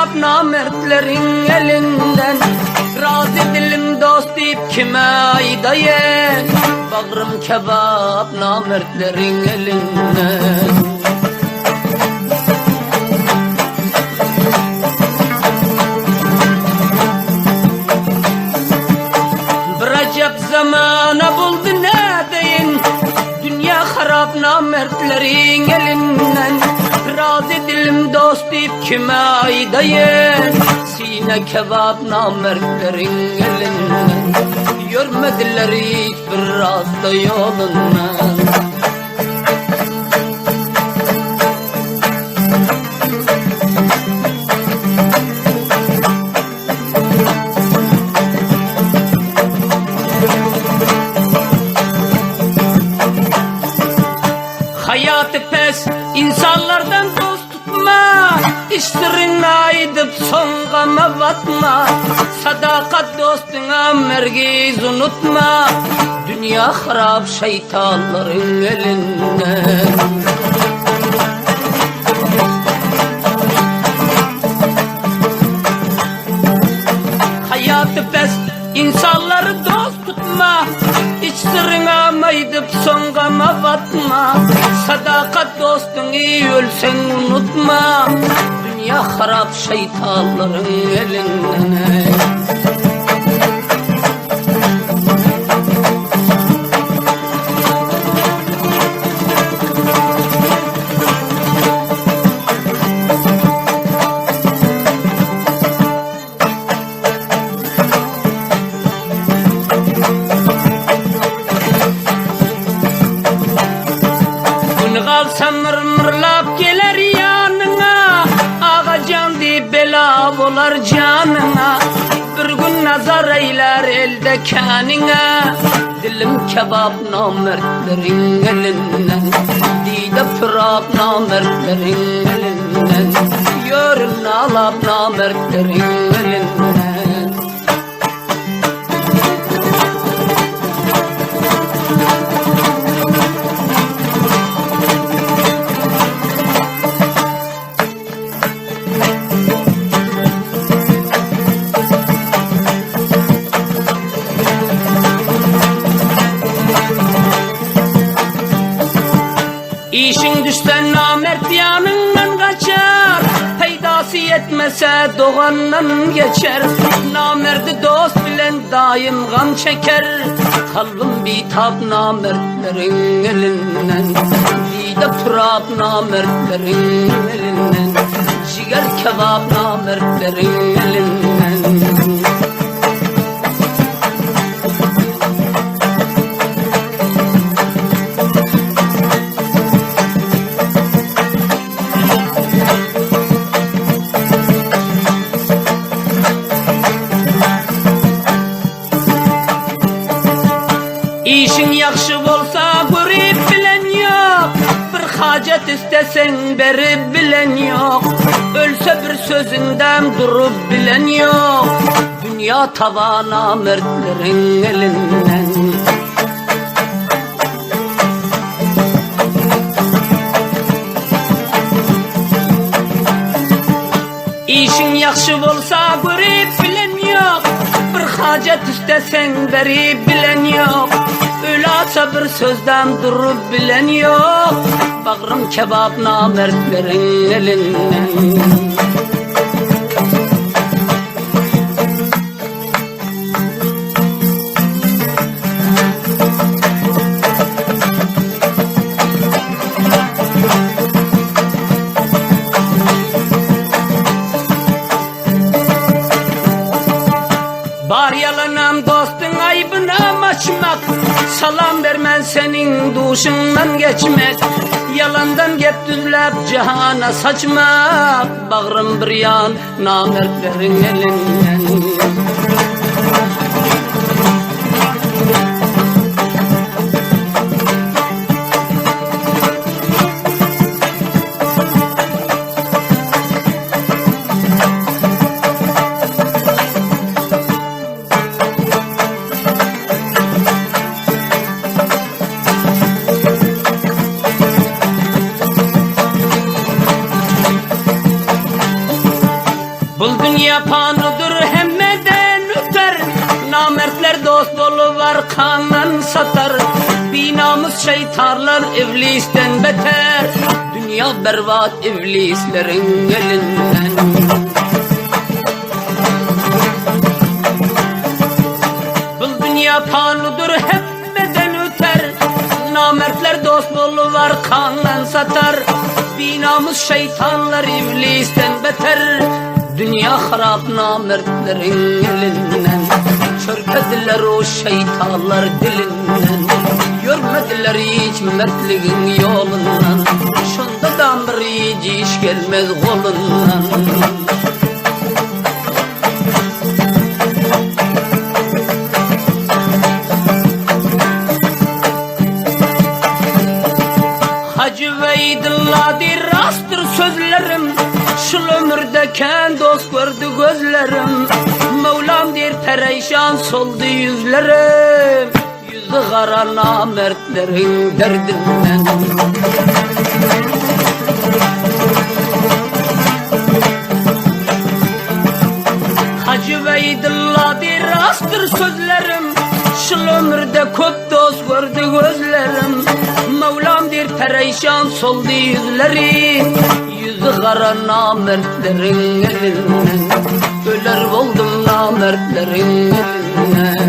kebap namertlerin elinden. Razı dilim dost deyip kime aydayın, bağrım kebap namertlerin elinden. Recep zamana buldu ne deyin, dünya harap namertlerin elinden. Razı dilim dost deyip kime aydayın, sine kebap namertlerin elinden. Görmediler hiçbir rasta yolundan. Hayatı pes insanlardan dost tutma, işlerini aydıp songa batma. Sadakat dostuna mergiz unutma, dünya harap şeytanların elinden. Hayatı pes insanları dost tutma, İç sırrına maydıp songa batma. Sadakat dostun iyi ölsen unutma, dünya harap şeytanların elinden. Kalsam mırmırlap gelir yanına, ağacan di bela bolar canına. Bir gün nazar eyler elde kanına, dilim kebap namertlerin elinden. Dide pırap namertlerin elinden, yörün alap namertlerin elinden. İşin düşten namert yanından kaçar, peydası yetmese doğandan geçer. Namerdi dost bilen daim gam çeker, kalbim bitap namertlerin elinden. Dide pırap namertlerin elinden, ciger kebap namertlerin elinden. İşin yakşı bolsa görüp bilen yok, bir hacet istesen berip bilen yok. Ölse bir sözünden durup bilen yok, dünya tava namertlerin elinden. İşin yakşı bolsa görüp bilen yok, bir hacet istesen berip bilen yok. Öyle sabır sözden durup bilen yok, bağrım kebap namertlerin elinden. Var yalanam dostun aybına açmak, salam vermen senin duşundan geçmek. Yalandan gep düzlep cihana saçmak, bağrım bir yan namertlerin elinden. Bu dünya panudur hemmeden öter, namertler dost var kanlan satar. Binamus şeytarlar iblisten beter, dünya berbat iblislerin elinden. Bu dünya panudur hemmeden öter, namertler dost var kanlan satar. Binamus şeytanlar iblisten beter, dünya harap namertlerin elinden. Çörpediler o şeytanlar dilinden, görmediler hiç mertliğin yolundan. Şunda da bir iyice iş gelmez kolundan. Hacı Veydillah'dir rastır sözlerim, şu ömürdeken dost gördü gözlerim. Mevlam der perişan soldu yüzlerim, yüzü kara namertlerin derdinden. Hacı Veydillah'dir rastır sözlerim, şu ömürde köp dost gördü gözlerim. Mevlam der perişan soldu yüzleri, yüzü kara namertlerin elinden. Öler oldum namertlerin elinden.